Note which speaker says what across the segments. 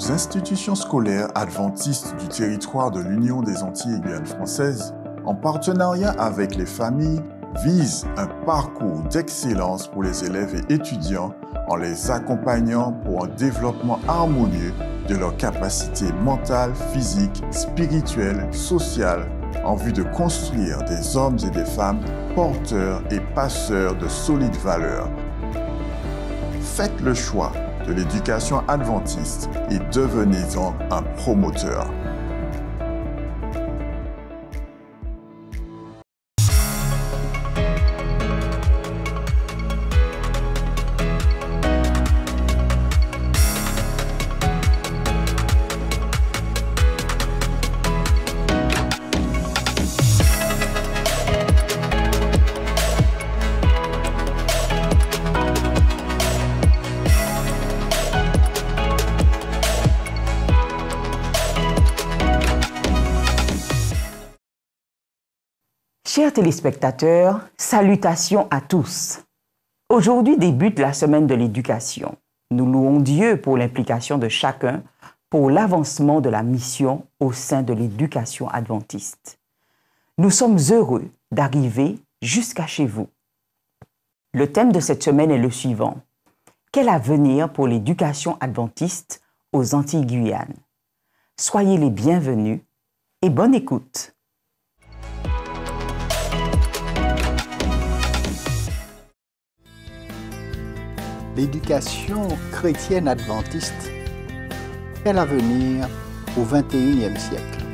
Speaker 1: aux institutions scolaires adventistes du territoire de l'Union des Antilles et Guyane françaises, en partenariat avec les familles, vise un parcours d'excellence pour les élèves et étudiants en les accompagnant pour un développement harmonieux de leurs capacités mentales, physiques, spirituelles, sociales, en vue de construire des hommes et des femmes porteurs et passeurs de solides valeurs. Faites le choix de l'éducation adventiste et devenez-en un promoteur.
Speaker 2: Chers téléspectateurs, salutations à tous. Aujourd'hui débute la semaine de l'éducation. Nous louons Dieu pour l'implication de chacun pour l'avancement de la mission au sein de l'éducation adventiste. Nous sommes heureux d'arriver jusqu'à chez vous. Le thème de cette semaine est le suivant. Quel avenir pour l'éducation adventiste aux Antilles-Guyane? Soyez les bienvenus et bonne écoute.
Speaker 3: L'éducation chrétienne adventiste, quel avenir au XXIe siècle?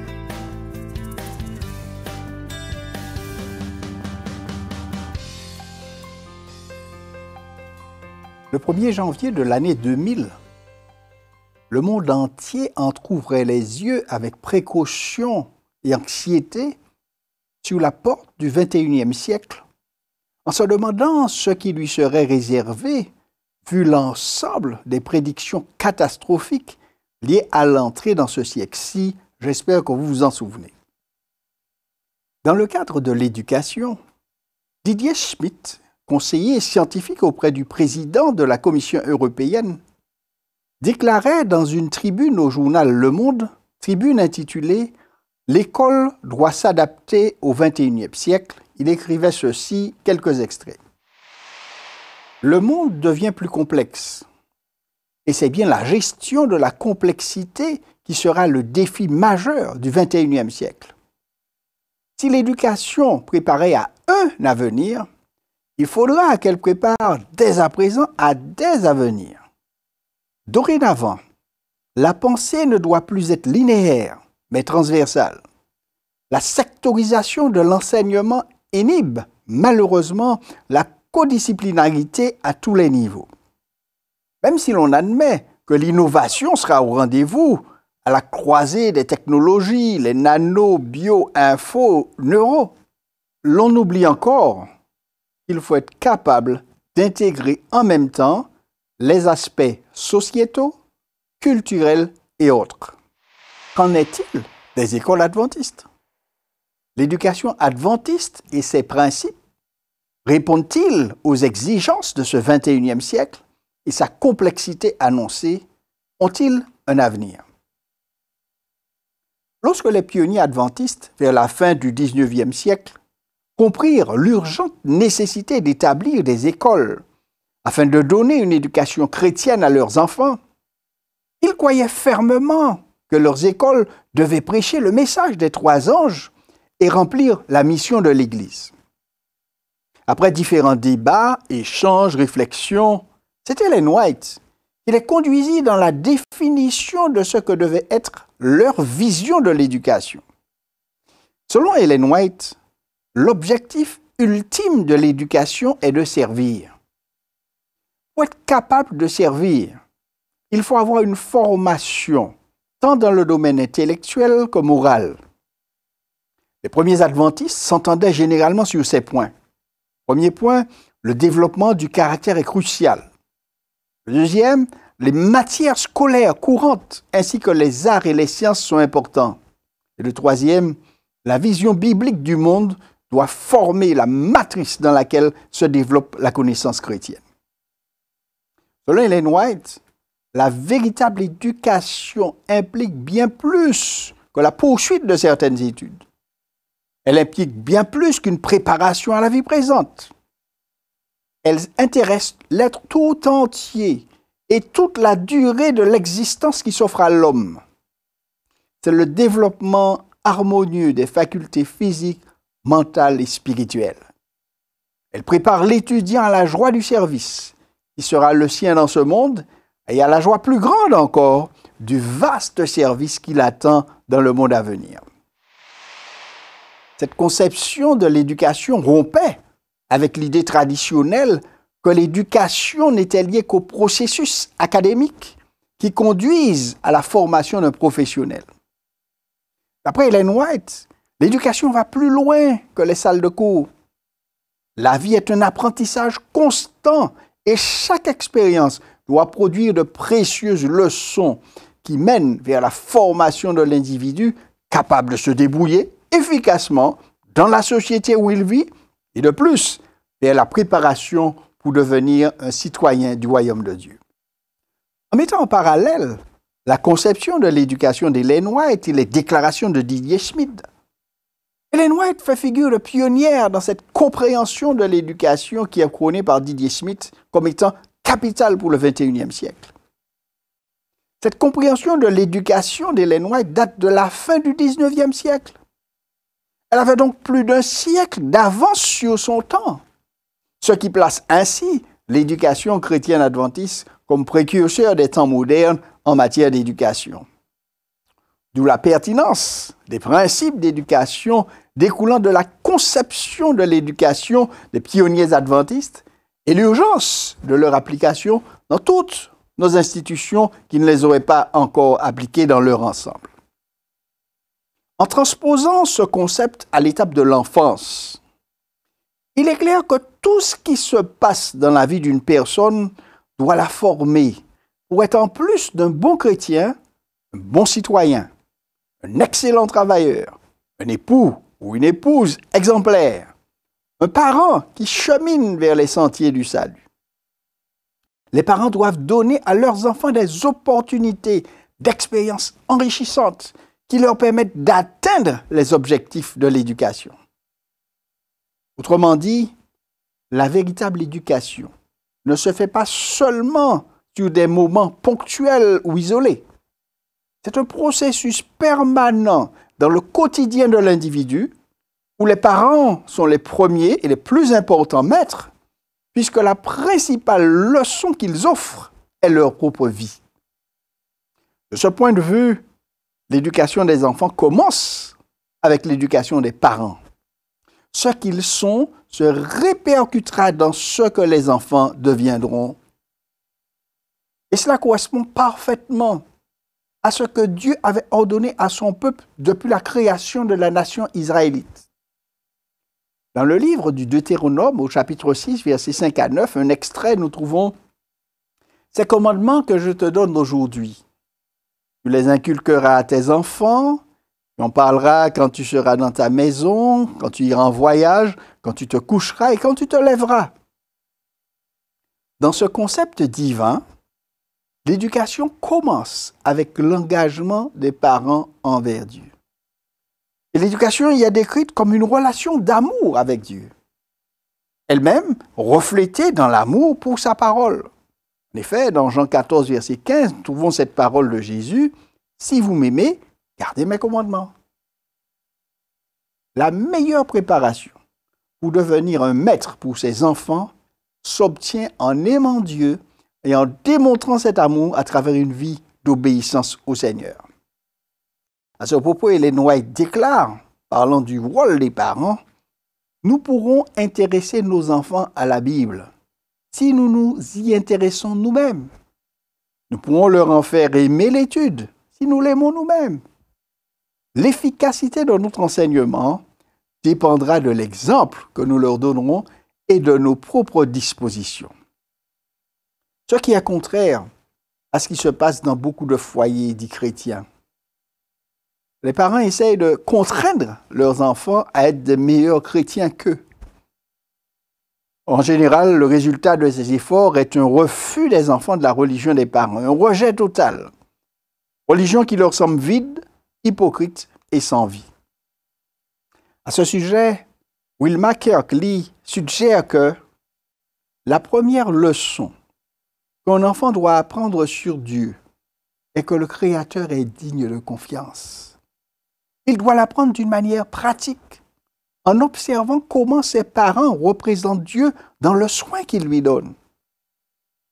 Speaker 3: Le 1er janvier de l'année 2000, le monde entier entrouvrait les yeux avec précaution et anxiété sur la porte du XXIe siècle, en se demandant ce qui lui serait réservé vu l'ensemble des prédictions catastrophiques liées à l'entrée dans ce siècle-ci. J'espère que vous vous en souvenez. Dans le cadre de l'éducation, Didier Schmitt, conseiller scientifique auprès du président de la Commission européenne, déclarait dans une tribune au journal Le Monde, tribune intitulée « L'école doit s'adapter au XXIe siècle ». Il écrivait ceci, quelques extraits. Le monde devient plus complexe et c'est bien la gestion de la complexité qui sera le défi majeur du XXIe siècle. Si l'éducation préparait à un avenir, il faudra qu'elle prépare dès à présent à des avenirs. Dorénavant, la pensée ne doit plus être linéaire, mais transversale. La sectorisation de l'enseignement inhibe malheureusement la codisciplinarité à tous les niveaux. Même si l'on admet que l'innovation sera au rendez-vous à la croisée des technologies, les nano, bio, info, neuro, l'on oublie encore qu'il faut être capable d'intégrer en même temps les aspects sociétaux, culturels et autres. Qu'en est-il des écoles adventistes? L'éducation adventiste et ses principes répondent-ils aux exigences de ce XXIe siècle et sa complexité annoncée? Ont-ils un avenir? Lorsque les pionniers adventistes, vers la fin du XIXe siècle, comprirent l'urgente nécessité d'établir des écoles afin de donner une éducation chrétienne à leurs enfants, ils croyaient fermement que leurs écoles devaient prêcher le message des trois anges et remplir la mission de l'Église. Après différents débats, échanges, réflexions, c'est Ellen White qui les conduisit dans la définition de ce que devait être leur vision de l'éducation. Selon Ellen White, l'objectif ultime de l'éducation est de servir. Pour être capable de servir, il faut avoir une formation, tant dans le domaine intellectuel que moral. Les premiers adventistes s'entendaient généralement sur ces points. Premier point, le développement du caractère est crucial. Le deuxième, les matières scolaires courantes ainsi que les arts et les sciences sont importants. Et le troisième, la vision biblique du monde doit former la matrice dans laquelle se développe la connaissance chrétienne. Selon Ellen White, la véritable éducation implique bien plus que la poursuite de certaines études. Elle implique bien plus qu'une préparation à la vie présente. Elle intéresse l'être tout entier et toute la durée de l'existence qui s'offre à l'homme. C'est le développement harmonieux des facultés physiques, mentales et spirituelles. Elle prépare l'étudiant à la joie du service, qui sera le sien dans ce monde, et à la joie plus grande encore du vaste service qui l'attend dans le monde à venir. Cette conception de l'éducation rompait avec l'idée traditionnelle que l'éducation n'était liée qu'au processus académique qui conduisent à la formation d'un professionnel. D'après Ellen White, l'éducation va plus loin que les salles de cours. La vie est un apprentissage constant et chaque expérience doit produire de précieuses leçons qui mènent vers la formation de l'individu capable de se débrouiller efficacement dans la société où il vit et de plus vers la préparation pour devenir un citoyen du royaume de Dieu. En mettant en parallèle la conception de l'éducation d'Ellen White et les déclarations de Didier Schmid, Ellen White fait figure de pionnière dans cette compréhension de l'éducation qui est prônée par Didier Schmid comme étant capitale pour le XXIe siècle. Cette compréhension de l'éducation d'Ellen White date de la fin du XIXe siècle. Elle avait donc plus d'un siècle d'avance sur son temps, ce qui place ainsi l'éducation chrétienne adventiste comme précurseur des temps modernes en matière d'éducation. D'où la pertinence des principes d'éducation découlant de la conception de l'éducation des pionniers adventistes et l'urgence de leur application dans toutes nos institutions qui ne les auraient pas encore appliquées dans leur ensemble. En transposant ce concept à l'étape de l'enfance, il est clair que tout ce qui se passe dans la vie d'une personne doit la former pour être en plus d'un bon chrétien, un bon citoyen, un excellent travailleur, un époux ou une épouse exemplaire, un parent qui chemine vers les sentiers du salut. Les parents doivent donner à leurs enfants des opportunités d'expériences enrichissantes qui leur permettent d'atteindre les objectifs de l'éducation. Autrement dit, la véritable éducation ne se fait pas seulement sur des moments ponctuels ou isolés. C'est un processus permanent dans le quotidien de l'individu où les parents sont les premiers et les plus importants maîtres, puisque la principale leçon qu'ils offrent est leur propre vie. De ce point de vue, l'éducation des enfants commence avec l'éducation des parents. Ce qu'ils sont se répercutera dans ce que les enfants deviendront. Et cela correspond parfaitement à ce que Dieu avait ordonné à son peuple depuis la création de la nation israélite. Dans le livre du Deutéronome, au chapitre 6, versets 5 à 9, un extrait, nous trouvons « Ces commandements que je te donne aujourd'hui, tu les inculqueras à tes enfants, tu en parleras quand tu seras dans ta maison, quand tu iras en voyage, quand tu te coucheras et quand tu te lèveras. » Dans ce concept divin, l'éducation commence avec l'engagement des parents envers Dieu. Et l'éducation y est décrite comme une relation d'amour avec Dieu, elle-même reflétée dans l'amour pour sa parole. En effet, dans Jean 14, verset 15, nous trouvons cette parole de Jésus, « Si vous m'aimez, gardez mes commandements. » La meilleure préparation pour devenir un maître pour ses enfants s'obtient en aimant Dieu et en démontrant cet amour à travers une vie d'obéissance au Seigneur. À ce propos, Ellen White déclare, parlant du rôle des parents, « Nous pourrons intéresser nos enfants à la Bible si nous nous y intéressons nous-mêmes. Nous pourrons leur en faire aimer l'étude si nous l'aimons nous-mêmes. L'efficacité de notre enseignement dépendra de l'exemple que nous leur donnerons et de nos propres dispositions. » Ce qui est contraire à ce qui se passe dans beaucoup de foyers dits chrétiens. Les parents essayent de contraindre leurs enfants à être de meilleurs chrétiens qu'eux. En général, le résultat de ces efforts est un refus des enfants de la religion des parents, un rejet total. Religion qui leur semble vide, hypocrite et sans vie. À ce sujet, Wilma Kirkley suggère que la première leçon qu'un enfant doit apprendre sur Dieu est que le Créateur est digne de confiance. Il doit l'apprendre d'une manière pratique, en observant comment ses parents représentent Dieu dans le soin qu'ils lui donnent.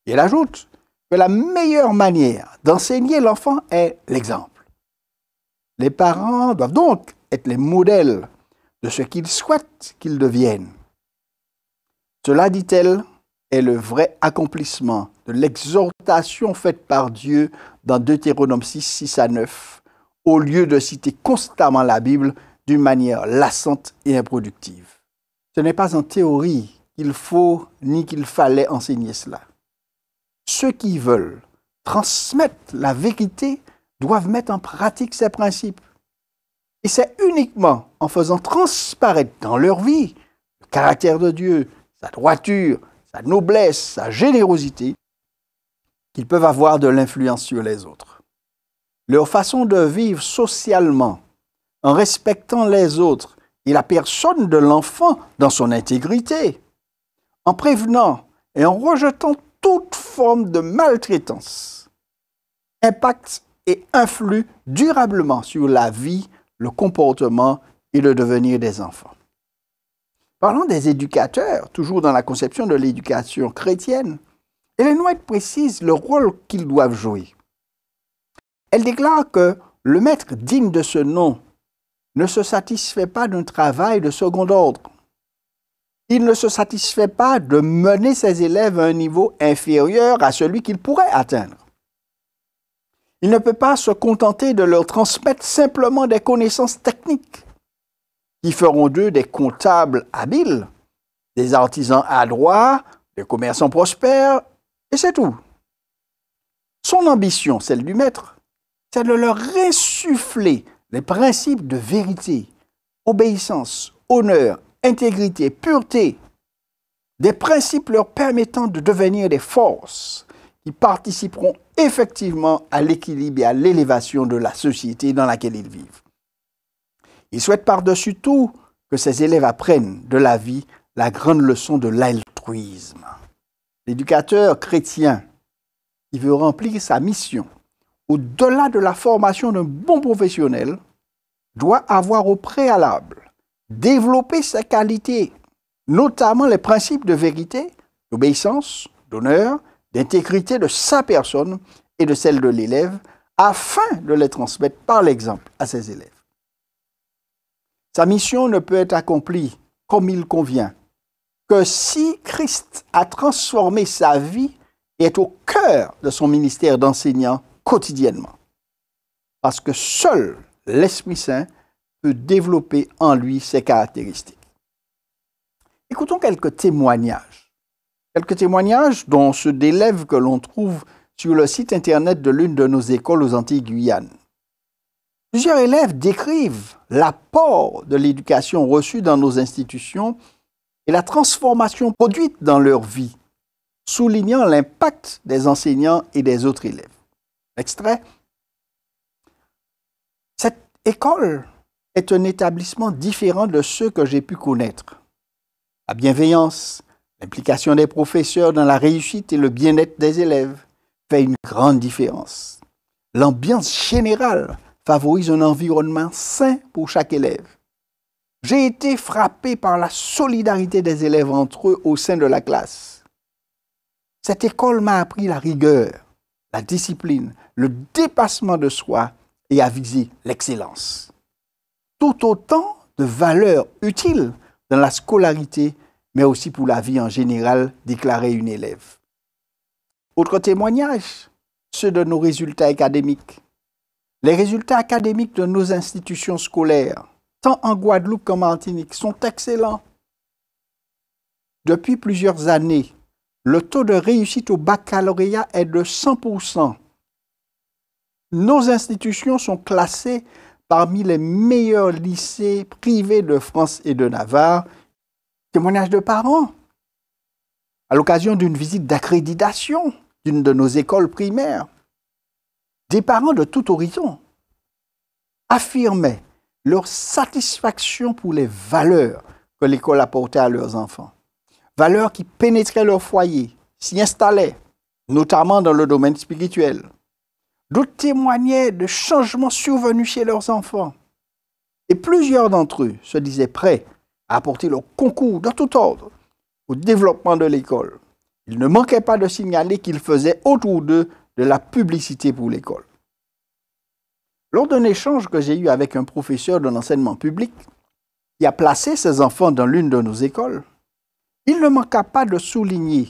Speaker 3: Et elle ajoute que la meilleure manière d'enseigner l'enfant est l'exemple. Les parents doivent donc être les modèles de ce qu'ils souhaitent qu'ils deviennent. Cela, dit-elle, est le vrai accomplissement de l'exhortation faite par Dieu dans Deutéronome 6, 6 à 9, au lieu de citer constamment la Bible d'une manière lassante et improductive. Ce n'est pas en théorie qu'il faut ni qu'il fallait enseigner cela. Ceux qui veulent transmettre la vérité doivent mettre en pratique ces principes. Et c'est uniquement en faisant transparaître dans leur vie le caractère de Dieu, sa droiture, sa noblesse, sa générosité, qu'ils peuvent avoir de l'influence sur les autres. Leur façon de vivre socialement, en respectant les autres et la personne de l'enfant dans son intégrité, en prévenant et en rejetant toute forme de maltraitance, impacte et influe durablement sur la vie, le comportement et le devenir des enfants. Parlant des éducateurs, toujours dans la conception de l'éducation chrétienne, Ellen White précise le rôle qu'ils doivent jouer. Elle déclare que le maître digne de ce nom ne se satisfait pas d'un travail de second ordre. Il ne se satisfait pas de mener ses élèves à un niveau inférieur à celui qu'il pourrait atteindre. Il ne peut pas se contenter de leur transmettre simplement des connaissances techniques qui feront d'eux des comptables habiles, des artisans adroits, des commerçants prospères, et c'est tout. Son ambition, celle du maître, c'est de leur insuffler les principes de vérité, obéissance, honneur, intégrité, pureté, des principes leur permettant de devenir des forces qui participeront effectivement à l'équilibre et à l'élévation de la société dans laquelle ils vivent. Il souhaite par-dessus tout que ses élèves apprennent de la vie la grande leçon de l'altruisme. L'éducateur chrétien qui veut remplir sa mission au-delà de la formation d'un bon professionnel doit avoir au préalable développé ses qualités, notamment les principes de vérité, d'obéissance, d'honneur, d'intégrité de sa personne et de celle de l'élève, afin de les transmettre par l'exemple à ses élèves. Sa mission ne peut être accomplie comme il convient que si Christ a transformé sa vie et est au cœur de son ministère d'enseignant quotidiennement. Parce que seul l'Esprit Saint peut développer en lui ces caractéristiques. Écoutons quelques témoignages. Quelques témoignages dont ceux d'élèves que l'on trouve sur le site internet de l'une de nos écoles aux Antilles-Guyane. Plusieurs élèves décrivent l'apport de l'éducation reçue dans nos institutions et la transformation produite dans leur vie, soulignant l'impact des enseignants et des autres élèves. Extrait. Cette école est un établissement différent de ceux que j'ai pu connaître. La bienveillance, l'implication des professeurs dans la réussite et le bien-être des élèves fait une grande différence. L'ambiance générale favorise un environnement sain pour chaque élève. J'ai été frappé par la solidarité des élèves entre eux au sein de la classe. Cette école m'a appris la rigueur, la discipline, le dépassement de soi et à viser l'excellence. Tout autant de valeurs utiles dans la scolarité, mais aussi pour la vie en général, déclarait une élève. Autre témoignage, ceux de nos résultats académiques. Les résultats académiques de nos institutions scolaires, tant en Guadeloupe qu'en Martinique, sont excellents. Depuis plusieurs années, le taux de réussite au baccalauréat est de 100%. Nos institutions sont classées parmi les meilleurs lycées privés de France et de Navarre. Témoignages de parents à l'occasion d'une visite d'accréditation d'une de nos écoles primaires, des parents de tout horizon affirmaient leur satisfaction pour les valeurs que l'école apportait à leurs enfants. Valeurs qui pénétraient leur foyer, s'y installaient, notamment dans le domaine spirituel. D'autres témoignaient de changements survenus chez leurs enfants. Et plusieurs d'entre eux se disaient prêts à apporter leur concours de tout ordre au développement de l'école. Il ne manquait pas de signaler qu'ils faisaient autour d'eux de la publicité pour l'école. Lors d'un échange que j'ai eu avec un professeur de l'enseignement public qui a placé ses enfants dans l'une de nos écoles, il ne manqua pas de souligner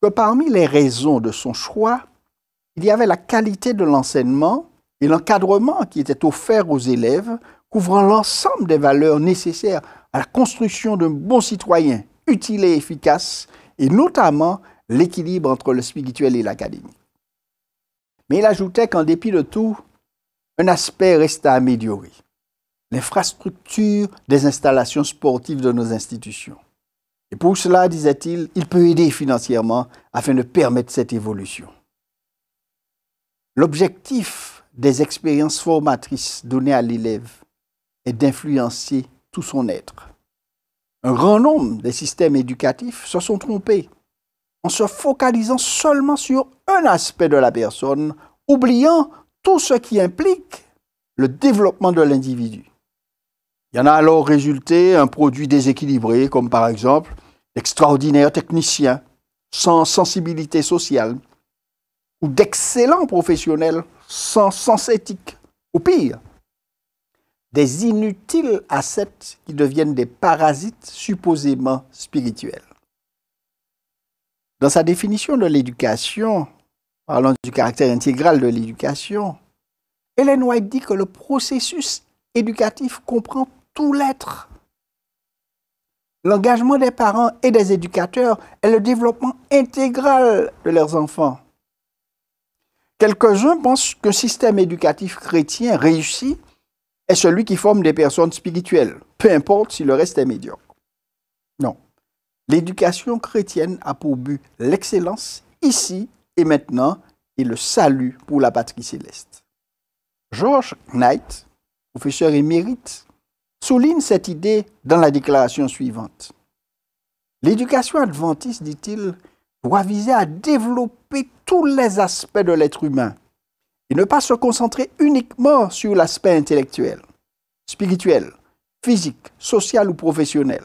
Speaker 3: que parmi les raisons de son choix, il y avait la qualité de l'enseignement et l'encadrement qui était offert aux élèves, couvrant l'ensemble des valeurs nécessaires à la construction d'un bon citoyen utile et efficace, et notamment l'équilibre entre le spirituel et l'académique. Mais il ajoutait qu'en dépit de tout, un aspect reste à améliorer: l'infrastructure des installations sportives de nos institutions. Et pour cela, disait-il, il peut aider financièrement afin de permettre cette évolution. L'objectif des expériences formatrices données à l'élève est d'influencer tout son être. Un grand nombre des systèmes éducatifs se sont trompés en se focalisant seulement sur un aspect de la personne, oubliant tout ce qui implique le développement de l'individu. Il y en a alors résulté un produit déséquilibré, comme par exemple d'extraordinaires techniciens sans sensibilité sociale ou d'excellents professionnels sans sens éthique, ou pire, des inutiles ascètes qui deviennent des parasites supposément spirituels. Dans sa définition de l'éducation, parlant du caractère intégral de l'éducation, Ellen White dit que le processus éducatif comprend tout l'être. L'engagement des parents et des éducateurs est le développement intégral de leurs enfants. Quelques-uns pensent qu'un système éducatif chrétien réussi est celui qui forme des personnes spirituelles, peu importe si le reste est médiocre. Non. L'éducation chrétienne a pour but l'excellence ici et maintenant et le salut pour la patrie céleste. George Knight, professeur émérite, souligne cette idée dans la déclaration suivante. L'éducation adventiste, dit-il, doit viser à développer tous les aspects de l'être humain et ne pas se concentrer uniquement sur l'aspect intellectuel, spirituel, physique, social ou professionnel.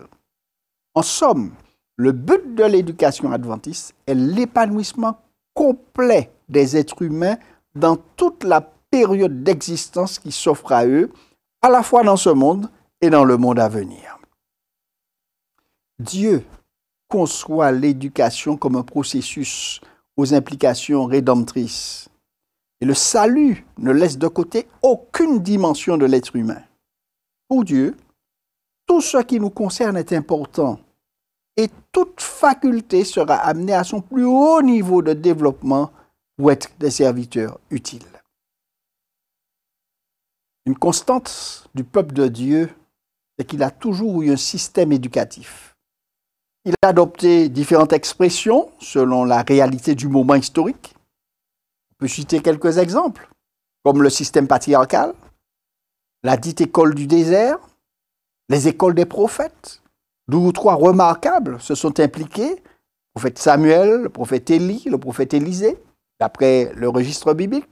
Speaker 3: En somme, le but de l'éducation adventiste est l'épanouissement complet des êtres humains dans toute la période d'existence qui s'offre à eux, à la fois dans ce monde et dans le monde à venir. Dieu conçoit l'éducation comme un processus aux implications rédemptrices. Et le salut ne laisse de côté aucune dimension de l'être humain. Pour Dieu, tout ce qui nous concerne est important et toute faculté sera amenée à son plus haut niveau de développement pour être des serviteurs utiles. Une constante du peuple de Dieu, c'est qu'il a toujours eu un système éducatif. Il a adopté différentes expressions selon la réalité du moment historique. On peut citer quelques exemples, comme le système patriarcal, la dite école du désert, les écoles des prophètes. 2 ou 3 remarquables se sont impliqués, le prophète Samuel, le prophète Élie, le prophète Élisée, d'après le registre biblique.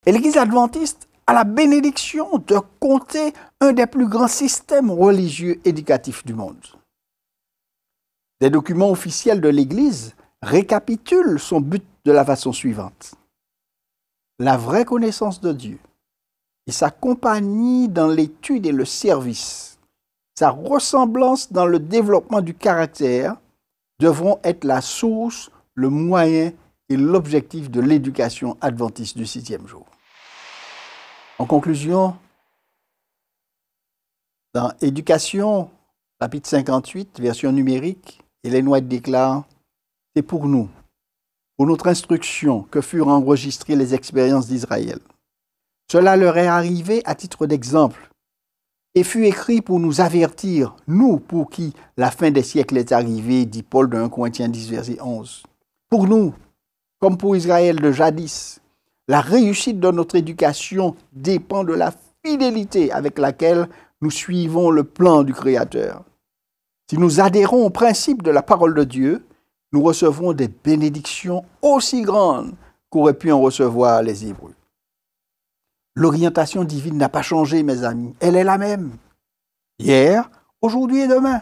Speaker 3: Et l'Église adventiste a la bénédiction de compter un des plus grands systèmes religieux éducatifs du monde. Des documents officiels de l'Église récapitulent son but de la façon suivante. La vraie connaissance de Dieu et sa compagnie dans l'étude et le service, sa ressemblance dans le développement du caractère devront être la source, le moyen et l'objectif de l'éducation adventiste du 6e jour. En conclusion, dans Éducation, chapitre 58, version numérique, Ellen White déclare « C'est pour nous, pour notre instruction, que furent enregistrées les expériences d'Israël. Cela leur est arrivé à titre d'exemple, et fut écrit pour nous avertir, nous pour qui la fin des siècles est arrivée, dit Paul dans 1 Corinthiens 10, verset 11. Pour nous, comme pour Israël de jadis, la réussite de notre éducation dépend de la fidélité avec laquelle nous suivons le plan du Créateur. Si nous adhérons au principe de la parole de Dieu, nous recevrons des bénédictions aussi grandes qu'auraient pu en recevoir les Hébreux. L'orientation divine n'a pas changé, mes amis. Elle est la même. Hier, aujourd'hui et demain.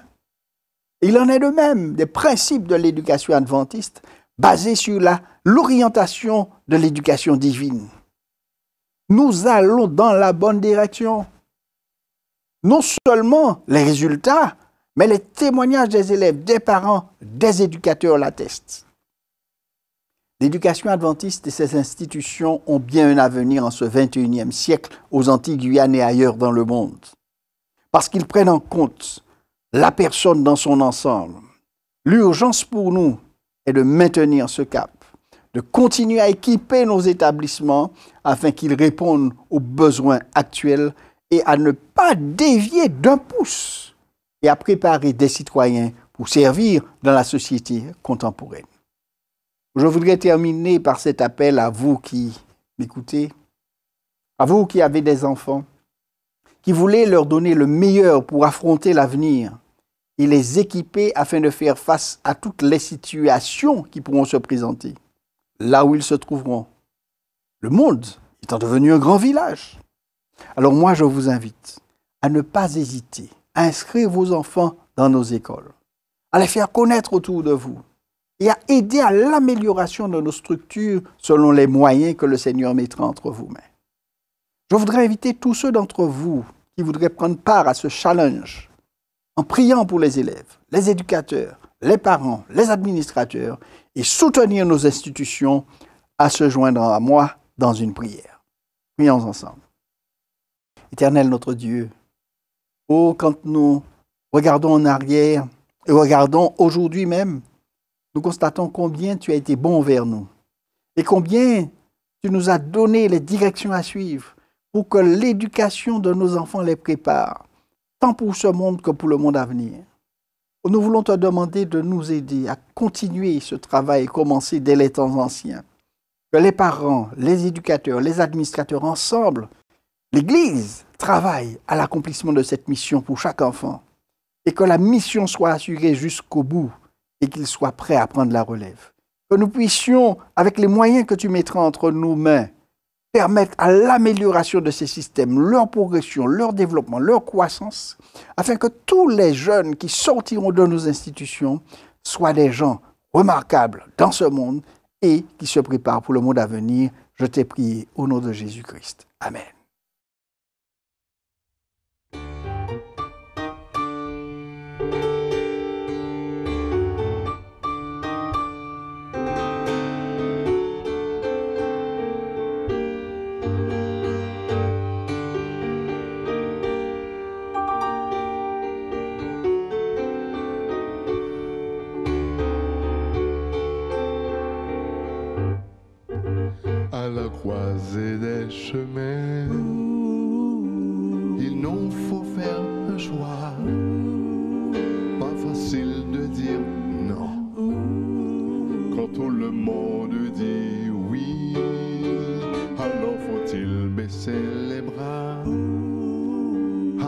Speaker 3: Il en est de même des principes de l'éducation adventiste basés sur l'orientation de l'éducation divine. Nous allons dans la bonne direction. Non seulement les résultats, mais les témoignages des élèves, des parents, des éducateurs l'attestent. L'éducation adventiste et ses institutions ont bien un avenir en ce 21e siècle aux Antilles-Guyane et ailleurs dans le monde. Parce qu'ils prennent en compte la personne dans son ensemble. L'urgence pour nous est de maintenir ce cap, de continuer à équiper nos établissements afin qu'ils répondent aux besoins actuels et à ne pas dévier d'un pouce et à préparer des citoyens pour servir dans la société contemporaine. Je voudrais terminer par cet appel à vous qui m'écoutez, à vous qui avez des enfants, qui voulez leur donner le meilleur pour affronter l'avenir et les équiper afin de faire face à toutes les situations qui pourront se présenter, là où ils se trouveront. Le monde étant devenu un grand village. Alors moi, je vous invite à ne pas hésiter à inscrire vos enfants dans nos écoles, à les faire connaître autour de vous, et à aider à l'amélioration de nos structures selon les moyens que le Seigneur mettra entre vos mains. Je voudrais inviter tous ceux d'entre vous qui voudraient prendre part à ce challenge en priant pour les élèves, les éducateurs, les parents, les administrateurs et soutenir nos institutions à se joindre à moi dans une prière. Prions ensemble. Éternel notre Dieu, oh, quand nous regardons en arrière et regardons aujourd'hui même, nous constatons combien tu as été bon envers nous et combien tu nous as donné les directions à suivre pour que l'éducation de nos enfants les prépare, tant pour ce monde que pour le monde à venir. Nous voulons te demander de nous aider à continuer ce travail commencé dès les temps anciens. Que les parents, les éducateurs, les administrateurs ensemble, l'Église travaille à l'accomplissement de cette mission pour chaque enfant et que la mission soit assurée jusqu'au bout et qu'il soit prêt à prendre la relève. Que nous puissions, avec les moyens que tu mettras entre nos mains, permettre à l'amélioration de ces systèmes, leur progression, leur développement, leur croissance, afin que tous les jeunes qui sortiront de nos institutions soient des gens remarquables dans ce monde et qui se préparent pour le monde à venir. Je t'ai prié au nom de Jésus-Christ. Amen.
Speaker 4: À la croisée des chemins, il nous faut faire un choix. Pas facile de dire non quand tout le monde dit oui. Alors faut-il baisser les bras,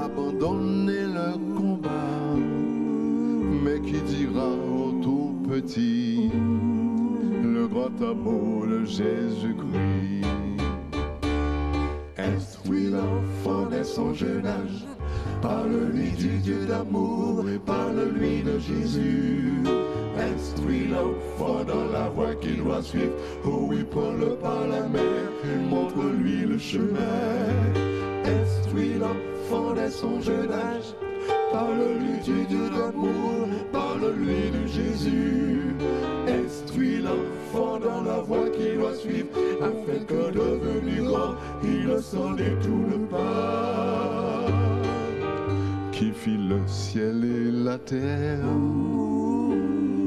Speaker 4: abandonner le combat? Mais qui dira au tout petit le grand amour de Jésus-Christ? Instruis l'enfant dès son jeune âge, parle-lui du Dieu d'amour et parle-lui de Jésus. Instruis l'enfant dans la voie qu'il doit suivre, oh oui, prends-le par la main et montre-lui le chemin. Instruis l'enfant dès son jeune âge, parle-lui du Dieu d'amour, parle-lui de Jésus. Instruis l'enfant dans la voie qu'il doit suivre, afin que devenu grand, il ne s'en détourne pas. Qui fit le ciel et la terre,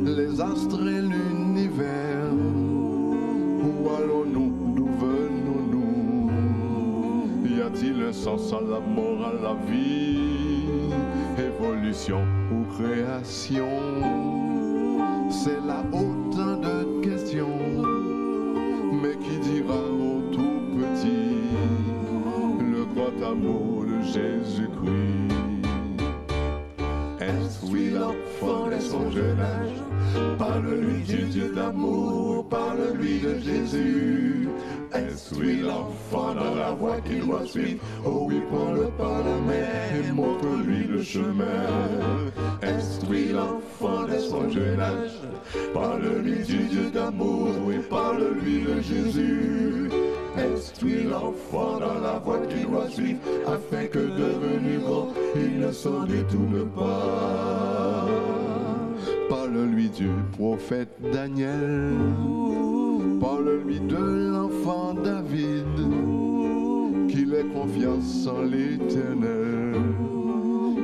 Speaker 4: les astres et l'univers? Où allons-nous, d'où venons-nous? Y a a-t-il un sens à la mort, à la vie? Évolution ou création? C'est là autant de questions. Mais qui dira au tout petit le grand amour de Jésus-Christ? Est-ce oui l'enfant dès son jeune âge? Parle-lui du Dieu d'amour, parle-lui de Jésus. Est-ce oui l'enfant dans la voie qu'il doit suivre? Oh oui, prends-le par la main et montre-lui le chemin. Est-ce oui l'enfant dès son jeune âge? Parle-lui du Dieu d'amour et parle-lui de Jésus. Est-ce oui l'enfant dans la voie qu'il doit suivre, afin que devenu grand, il ne s'en détourne pas? Parle-lui du prophète Daniel, parle-lui de l'enfant David, qu'il ait confiance en l'Éternel,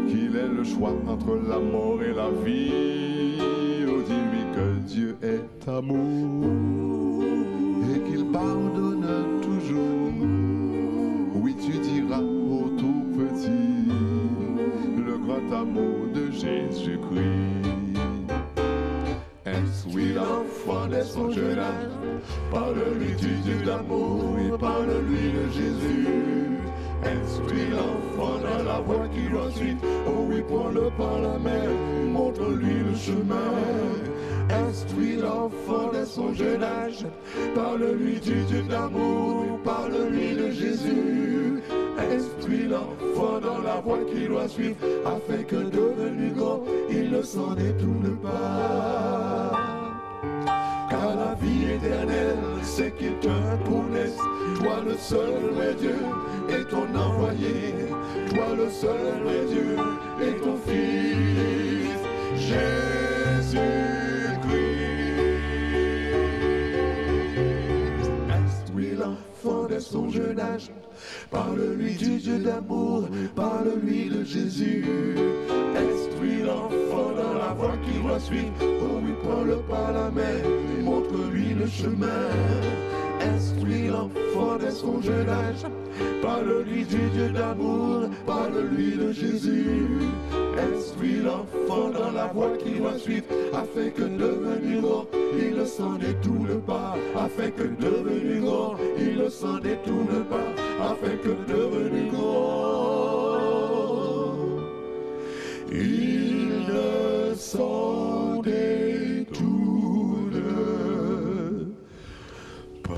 Speaker 4: qu'il ait le choix entre la mort et la vie. Oh, dis-lui que Dieu est amour et qu'il pardonne toujours. Oui, tu diras au tout petit le grand amour de Jésus-Christ. Est-ce oui l'enfant dès son jeune âge? Parle-lui du Dieu d'amour et parle-lui de Jésus. Est-ce oui l'enfant dans la voie qu'il doit suivre? Oh oui, prends-le par la main, montre-lui le chemin. Est-ce oui l'enfant dès son jeune âge? Parle-lui du Dieu d'amour et parle-lui de Jésus. Est-ce oui l'enfant dans la voie qu'il doit suivre, afin que devenu grand, il ne s'en détourne pas? Car la vie éternelle, c'est qu'il te connaisse, toi le seul vrai Dieu et ton envoyé, toi le seul vrai Dieu et ton Fils, Jésus-Christ. Est-ce oui l'enfant dès son jeune âge? Parle-lui du Dieu d'amour, parle-lui de Jésus. Est-ce oui l'enfant dans la voie qu'il doit suivre? Oh oui, prends-le par la main et montre-lui le chemin. Est-ce oui l'enfant dès son jeune âge? Parle-lui du Dieu d'amour, parle-lui de Jésus. Est-ce oui l'enfant dans la voie qu'il doit suivre, afin que devenu grand, il ne s'en détourne pas? Afin que devenu grand, il ne s'en détourne pas? Afin que devenu grand, il ne s'en détourne pas.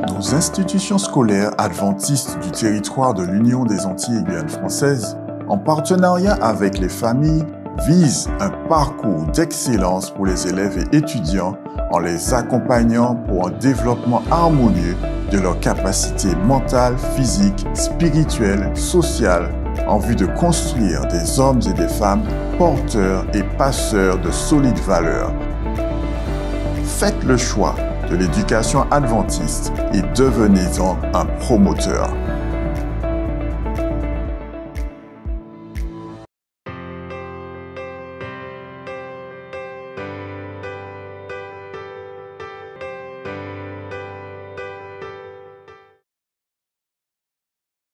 Speaker 1: Nos institutions scolaires adventistes du territoire de l'Union des Antilles et Guyane française, en partenariat avec les familles, visent un parcours d'excellence pour les élèves et étudiants en les accompagnant pour un développement harmonieux de leurs capacités mentales, physiques, spirituelles, sociales, en vue de construire des hommes et des femmes porteurs et passeurs de solides valeurs. Faites le choix de l'éducation adventiste et devenez-en un promoteur.